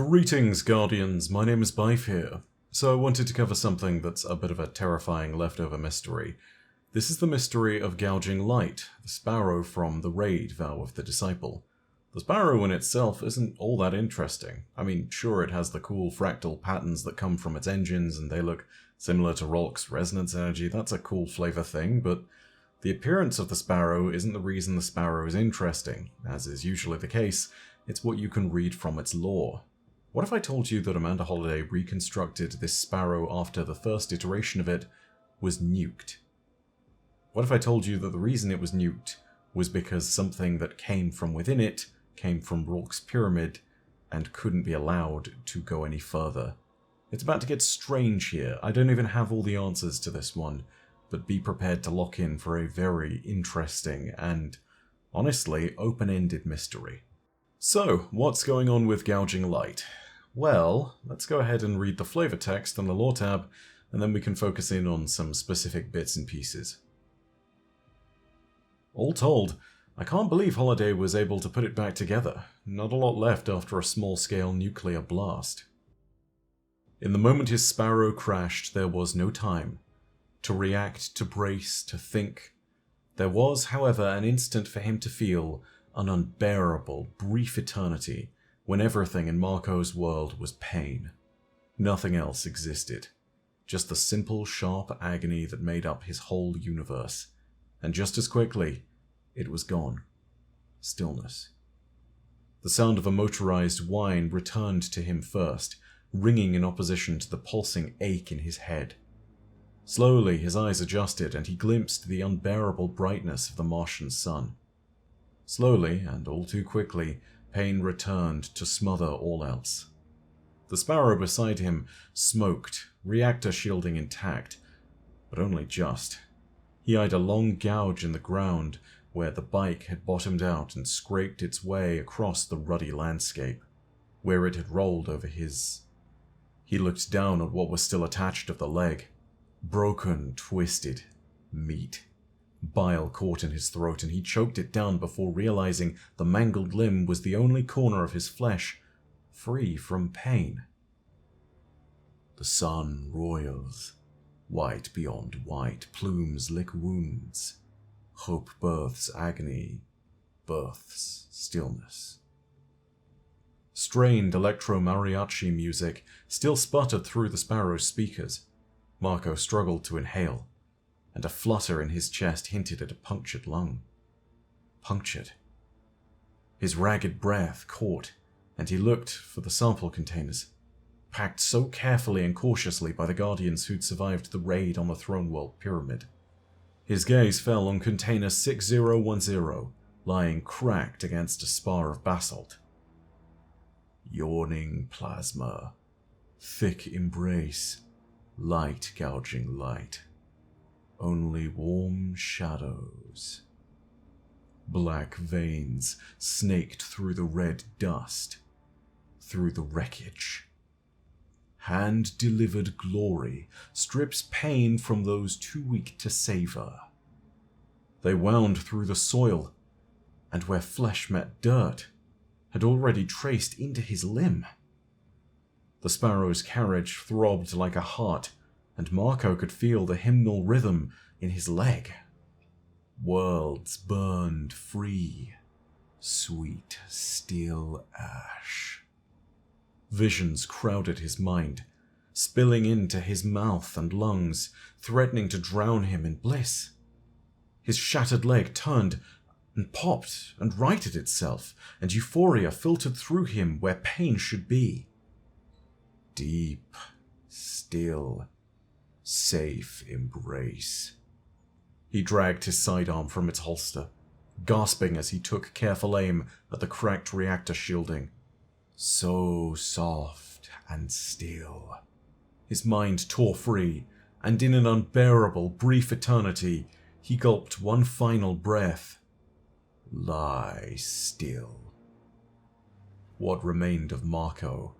Greetings, Guardians. My name is Bife here. So I wanted to cover something that's a bit of a terrifying leftover mystery. This is the mystery of Gouging Light, the sparrow from the raid Vow of the Disciple. The sparrow in itself isn't all that interesting. I mean, sure, it has the cool fractal patterns that come from its engines and they look similar to Rolk's resonance energy. That's a cool flavor thing, but the appearance of the sparrow isn't the reason the sparrow is interesting. As is usually the case, it's what you can read from its lore. What if I told you that Amanda Holliday reconstructed this sparrow after the first iteration of it was nuked? What if I told you that the reason it was nuked was because something that came from within it came from Rolk's pyramid and couldn't be allowed to go any further? It's about to get strange here. I don't even have all the answers to this one, but be prepared to lock in for a very interesting and, honestly, open-ended mystery. So, what's going on with Gouging Light? Well, let's go ahead and read the flavor text on the lore tab, and then we can focus in on some specific bits and pieces. All told, I can't believe Holliday was able to put it back together. Not a lot left after a small-scale nuclear blast. In the moment his sparrow crashed, there was no time. To react, to brace, to think. There was, however, an instant for him to feel an unbearable, brief eternity when everything in Marco's world was pain. Nothing else existed. Just the simple, sharp agony that made up his whole universe. And just as quickly, it was gone. Stillness. The sound of a motorized whine returned to him first, ringing in opposition to the pulsing ache in his head. Slowly, his eyes adjusted and he glimpsed the unbearable brightness of the Martian sun. Slowly, and all too quickly, pain returned to smother all else. The sparrow beside him smoked, reactor shielding intact, but only just. He eyed a long gouge in the ground where the bike had bottomed out and scraped its way across the ruddy landscape, where it had rolled over his. He looked down at what was still attached of the leg. Broken, twisted meat. Bile caught in his throat and he choked it down before realizing the mangled limb was the only corner of his flesh free from pain. The sun roils. White beyond white, plumes lick wounds. Hope births agony, births stillness. Strained electro-mariachi music still sputtered through the sparrow's speakers. Marco struggled to inhale, and a flutter in his chest hinted at a punctured lung. Punctured. His ragged breath caught, and he looked for the sample containers, packed so carefully and cautiously by the Guardians who'd survived the raid on the Throne World Pyramid. His gaze fell on container 6010, lying cracked against a spar of basalt. Yawning plasma. Thick embrace. Light gouging light. Only warm shadows. Black veins snaked through the red dust, through the wreckage. Hand-delivered glory strips pain from those too weak to savor. They wound through the soil, and where flesh met dirt, had already traced into his limb. The sparrow's carriage throbbed like a heart, and Marco could feel the hymnal rhythm in his leg. Worlds burned free, sweet, still ash. Visions crowded his mind, spilling into his mouth and lungs, threatening to drown him in bliss. His shattered leg turned and popped and righted itself, and euphoria filtered through him where pain should be. Deep, still, safe embrace. He dragged his sidearm from its holster, gasping as he took careful aim at the cracked reactor shielding. So soft and still. His mind tore free, and in an unbearable, brief eternity, he gulped one final breath. Lie still. What remained of Marco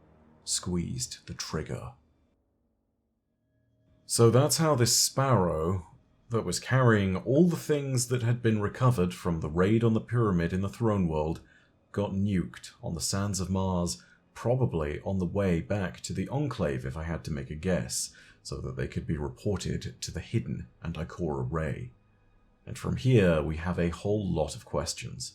squeezed the trigger. So that's how this sparrow, that was carrying all the things that had been recovered from the raid on the pyramid in the Throne World, got nuked on the sands of Mars probably on the way back to the Enclave if I had to make a guess, so that they could be reported to the Hidden and Ikora Ray. And from here, we have a whole lot of questions.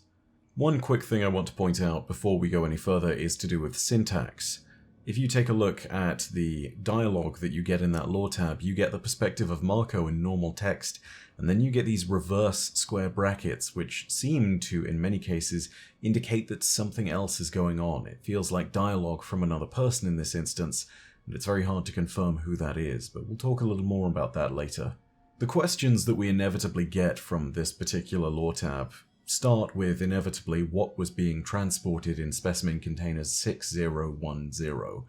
One quick thing I want to point out before we go any further is to do with syntax. If you take a look at the dialogue that you get in that lore tab, you get the perspective of Marco in normal text, and then you get these reverse square brackets, which seem to, in many cases, indicate that something else is going on. It feels like dialogue from another person in this instance, and it's very hard to confirm who that is, but we'll talk a little more about that later. The questions that we inevitably get from this particular lore tab start with, inevitably, what was being transported in specimen containers 6010.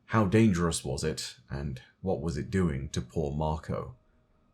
How dangerous was it, and what was it doing to poor Marco?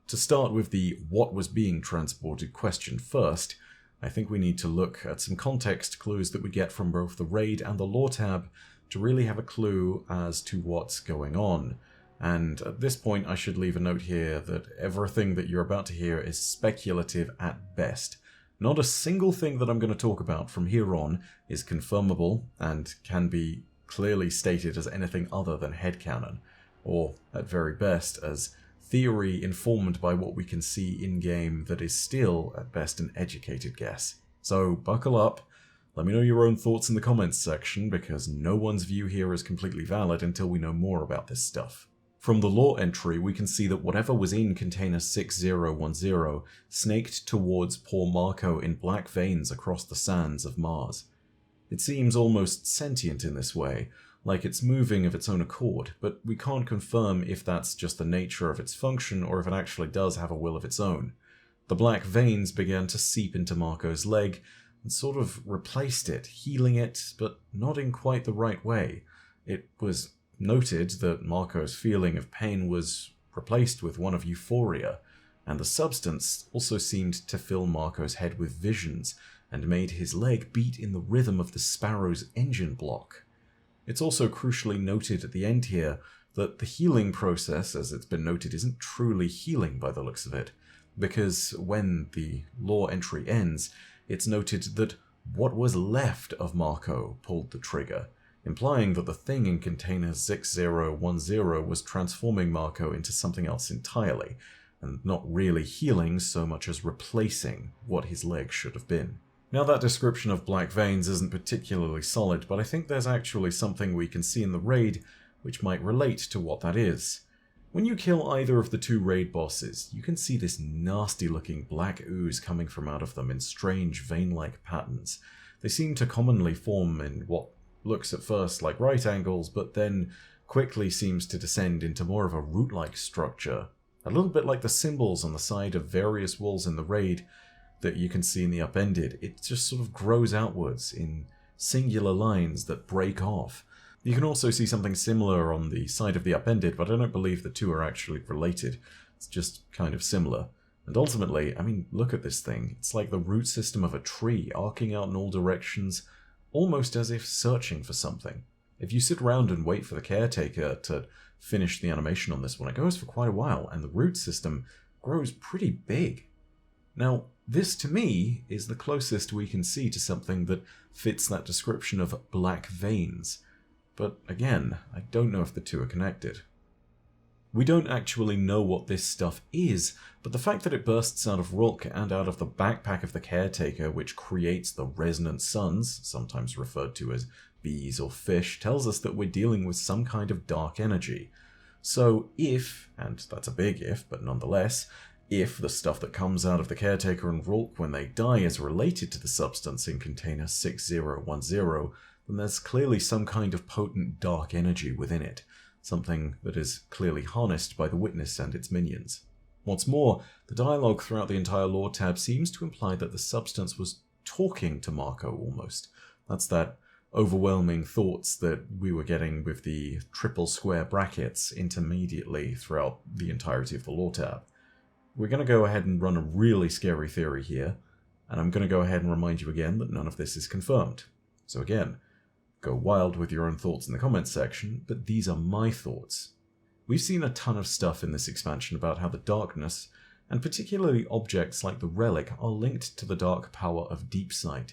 To start with the what was being transported question first, I think we need to look at some context clues that we get from both the raid and the lore tab to really have a clue as to what's going on. And at this point I should leave a note here that everything that you're about to hear is speculative at best. Not a single thing that I'm going to talk about from here on is confirmable and can be clearly stated as anything other than headcanon, or at very best as theory informed by what we can see in-game that is still, at best, an educated guess. So buckle up, let me know your own thoughts in the comments section, because no one's view here is completely valid until we know more about this stuff. From the lore entry, we can see that whatever was in container 6010 snaked towards poor Marco in black veins across the sands of Mars. It seems almost sentient in this way, like it's moving of its own accord, but we can't confirm if that's just the nature of its function or if it actually does have a will of its own. The black veins began to seep into Marco's leg and sort of replaced it, healing it, but not in quite the right way. It was noted that Marco's feeling of pain was replaced with one of euphoria, and the substance also seemed to fill Marco's head with visions and made his leg beat in the rhythm of the Sparrow's engine block. It's also crucially noted at the end here that the healing process, as it's been noted, isn't truly healing by the looks of it, because when the lore entry ends, it's noted that what was left of Marco pulled the trigger, implying that the thing in container 6010 was transforming Marco into something else entirely, and not really healing so much as replacing what his leg should have been. Now, that description of black veins isn't particularly solid, but I think there's actually something we can see in the raid which might relate to what that is. When you kill either of the two raid bosses, you can see this nasty-looking black ooze coming from out of them in strange vein-like patterns. They seem to commonly form in what looks at first like right angles, but then quickly seems to descend into more of a root-like structure, a little bit like the symbols on the side of various walls in the raid that you can see in the upended. It just sort of grows outwards in singular lines that break off. You can also see something similar on the side of the upended, but I don't believe the two are actually related. It's just kind of similar. And ultimately, I mean, look at this thing. It's like the root system of a tree, arcing out in all directions, almost as if searching for something. If you sit around and wait for the caretaker to finish the animation on this one, it goes for quite a while, and the root system grows pretty big. Now, this to me is the closest we can see to something that fits that description of black veins. But again, I don't know if the two are connected. We don't actually know what this stuff is, but the fact that it bursts out of Rulk and out of the backpack of the caretaker, which creates the resonant suns, sometimes referred to as bees or fish, tells us that we're dealing with some kind of dark energy. So if, and that's a big if, but nonetheless, if the stuff that comes out of the caretaker and Rulk when they die is related to the substance in container 6010, then there's clearly some kind of potent dark energy within it, something that is clearly harnessed by the Witness and its minions. What's more, the dialogue throughout the entire lore tab seems to imply that the substance was talking to Marco almost. That's that overwhelming thoughts that we were getting with the triple square brackets intermediately throughout the entirety of the lore tab. We're going to go ahead and run a really scary theory here, and I'm going to go ahead and remind you again that none of this is confirmed. So again, go wild with your own thoughts in the comments section, but these are my thoughts. We've seen a ton of stuff in this expansion about how the darkness, and particularly objects like the relic, are linked to the dark power of Deep Sight.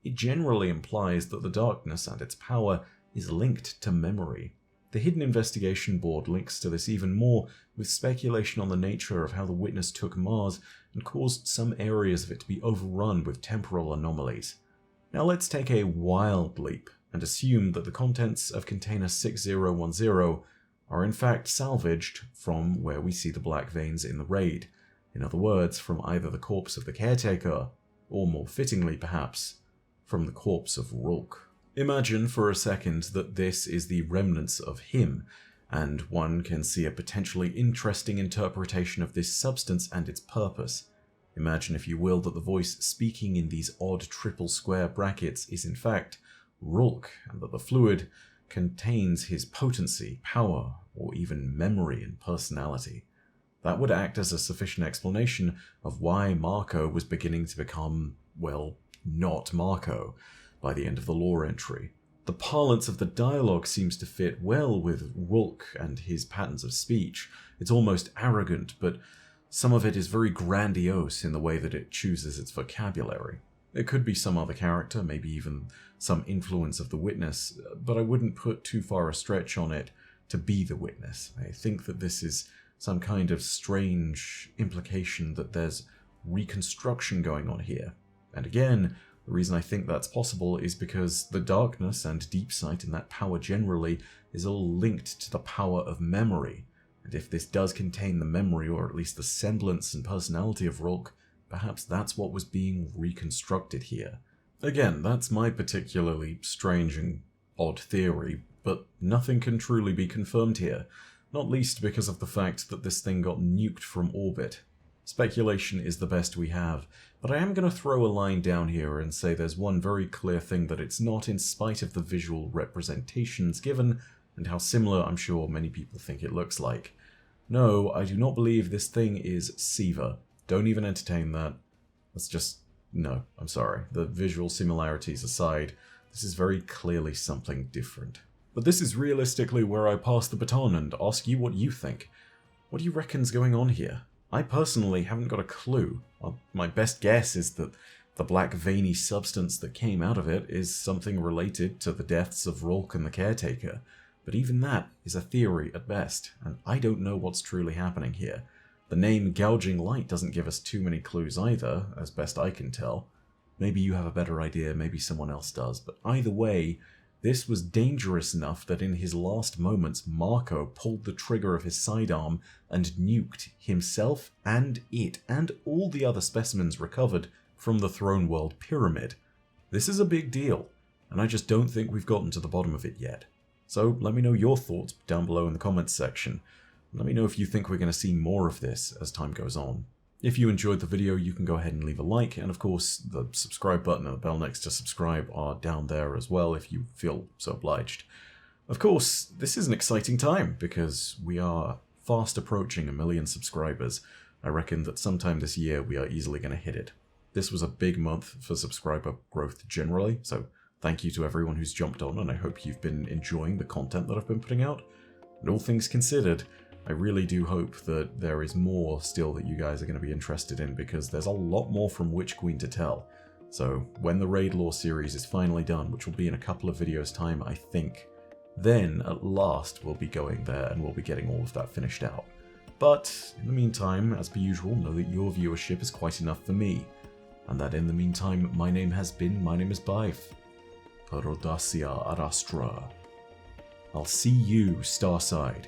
It generally implies that the darkness and its power is linked to memory. The Hidden Investigation Board links to this even more with speculation on the nature of how the Witness took Mars and caused some areas of it to be overrun with temporal anomalies. Now let's take a wild leap and assume that the contents of container 6010 are in fact salvaged from where we see the black veins in the raid. In other words, from either the corpse of the caretaker, or more fittingly perhaps, from the corpse of Rulk. Imagine for a second that this is the remnants of him, and one can see a potentially interesting interpretation of this substance and its purpose. Imagine, if you will, that the voice speaking in these odd triple square brackets is in fact Rulk, and that the fluid contains his potency, power, or even memory and personality. That would act as a sufficient explanation of why Marco was beginning to become, well, not Marco by the end of the lore entry. The parlance of the dialogue seems to fit well with Rulk and his patterns of speech. It's almost arrogant, but some of it is very grandiose in the way that it chooses its vocabulary. It could be some other character, maybe even some influence of the Witness, but I wouldn't put too far a stretch on it to be the Witness. I think that this is some kind of strange implication that there's reconstruction going on here. And again, the reason I think that's possible is because the darkness and deep sight and that power generally is all linked to the power of memory. And if this does contain the memory, or at least the semblance and personality of Rulk, perhaps that's what was being reconstructed here. Again, that's my particularly strange and odd theory, but nothing can truly be confirmed here, not least because of the fact that this thing got nuked from orbit. Speculation is the best we have, but I am going to throw a line down here and say there's one very clear thing that it's not, in spite of the visual representations given and how similar I'm sure many people think it looks like. No, I do not believe this thing is Siva. Don't even entertain that. That's just... no, I'm sorry. The visual similarities aside, this is very clearly something different. But this is realistically where I pass the baton and ask you what you think. What do you reckon's going on here? I personally haven't got a clue. Well, my best guess is that the black veiny substance that came out of it is something related to the deaths of Rulk and the caretaker. But even that is a theory at best, and I don't know what's truly happening here. The name Gouging Light doesn't give us too many clues either, as best I can tell. Maybe you have a better idea, maybe someone else does, but either way, this was dangerous enough that in his last moments, Marco pulled the trigger of his sidearm and nuked himself and it and all the other specimens recovered from the Throne World Pyramid. This is a big deal, and I just don't think we've gotten to the bottom of it yet. So let me know your thoughts down below in the comments section. Let me know if you think we're going to see more of this as time goes on. If you enjoyed the video, you can go ahead and leave a like, and of course the subscribe button and the bell next to subscribe are down there as well if you feel so obliged. Of course, this is an exciting time because we are fast approaching 1 million subscribers. I reckon that sometime this year we are easily going to hit it. This was a big month for subscriber growth generally, so thank you to everyone who's jumped on, and I hope you've been enjoying the content that I've been putting out. And all things considered, I really do hope that there is more still that you guys are going to be interested in, because there's a lot more from Witch Queen to tell. So when the Raid Lore series is finally done, which will be in a couple of videos time I think, then at last we'll be going there and we'll be getting all of that finished out. But in the meantime, as per usual, know that your viewership is quite enough for me, and that in the meantime my name is Bife. Per Audacia ad Astra. I'll see you Starside